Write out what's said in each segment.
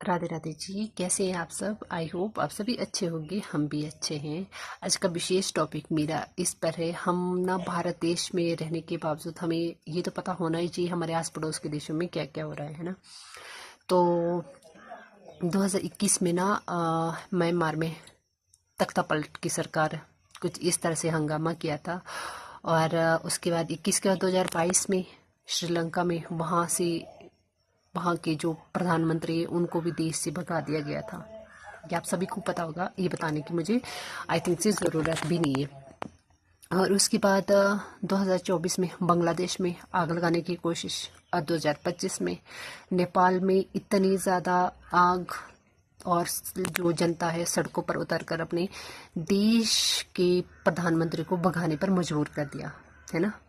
राधे राधे जी। कैसे हैं आप सब? आई होप आप सभी अच्छे होंगे, हम भी अच्छे हैं। आज का विशेष टॉपिक मेरा इस पर है, हम ना भारत देश में रहने के बावजूद हमें ये तो पता होना ही चाहिए हमारे आस पड़ोस के देशों में क्या क्या हो रहा है ना। तो 2021 में ना म्यांमार में तख्ता पलट की सरकार कुछ इस तरह से हंगामा किया था। और उसके बाद 21 के बाद 2022 में श्रीलंका में वहाँ के जो प्रधानमंत्री हैं उनको भी देश से भगा दिया गया था। ये आप सभी को पता होगा, ये बताने की मुझे आई थिंक से ज़रूरत भी नहीं है। और उसके बाद 2024 में बांग्लादेश में आग लगाने की कोशिश, और 2025 में नेपाल में इतनी ज़्यादा आग, और जो जनता है सड़कों पर उतरकर अपने देश के प्रधानमंत्री को भगाने पर मजबूर कर दिया है ना।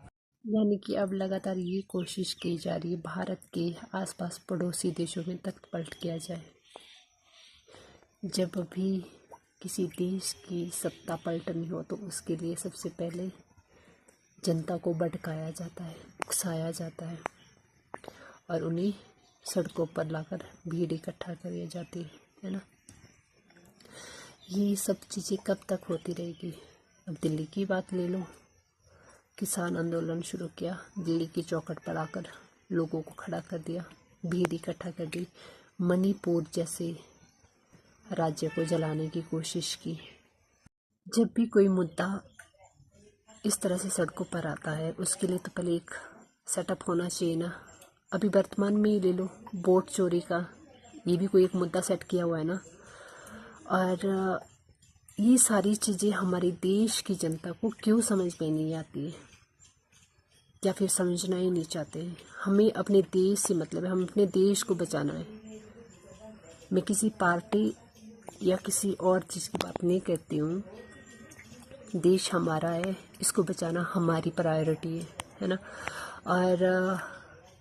यानी कि अब लगातार ये कोशिश की जा रही है भारत के आसपास पड़ोसी देशों में तख्त पलट किया जाए। जब भी किसी देश की सत्ता पलटनी हो तो उसके लिए सबसे पहले जनता को भड़काया जाता है, उकसाया जाता है, और उन्हें सड़कों पर लाकर भीड़ इकट्ठा करी जाती है ना। ये सब चीज़ें कब तक होती रहेगी? अब दिल्ली की बात ले लो, किसान आंदोलन शुरू किया, दिल्ली की चौखट पर आकर लोगों को खड़ा कर दिया, भीड़ इकट्ठा कर दी, मणिपुर जैसे राज्य को जलाने की कोशिश की। जब भी कोई मुद्दा इस तरह से सड़कों पर आता है उसके लिए तो पहले एक सेटअप होना चाहिए ना। अभी वर्तमान में ही ले लो, वोट चोरी का, ये भी कोई एक मुद्दा सेट किया हुआ है ना। और ये सारी चीज़ें हमारे देश की जनता को क्यों समझ में नहीं आती है, या फिर समझना ही नहीं चाहते हैं। हमें अपने देश से मतलब है, हम अपने देश को बचाना है। मैं किसी पार्टी या किसी और चीज़ की बात नहीं करती हूँ। देश हमारा है, इसको बचाना हमारी प्रायोरिटी है ना। और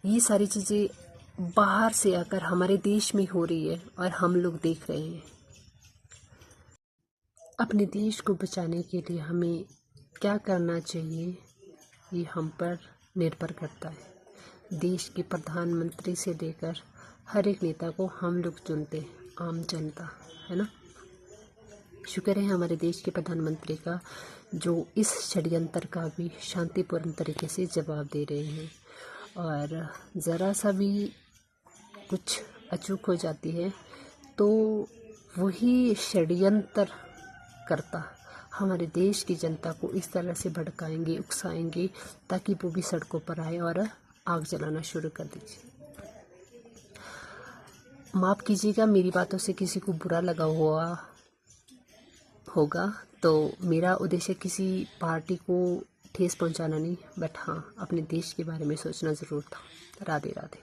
ये सारी चीज़ें बाहर से आकर हमारे देश में हो रही है और हम लोग देख रहे हैं। अपने देश को बचाने के लिए हमें क्या करना चाहिए ये हम पर निर्भर करता है। देश के प्रधानमंत्री से लेकर हर एक नेता को हम लोग चुनते हैं, आम जनता है ना। शुक्र है हमारे देश के प्रधानमंत्री का, जो इस षड्यंत्र का भी शांतिपूर्ण तरीके से जवाब दे रहे हैं। और ज़रा सा भी कुछ अचूक हो जाती है तो वही षड्यंत्र करता हमारे देश की जनता को इस तरह से भड़काएंगे, उकसाएंगे, ताकि वो भी सड़कों पर आए और आग जलाना शुरू कर दीजिए। माफ़ कीजिएगा, मेरी बातों से किसी को बुरा लगा हुआ होगा तो मेरा उद्देश्य किसी पार्टी को ठेस पहुंचाना नहीं, बट हाँ अपने देश के बारे में सोचना ज़रूर था। राधे राधे।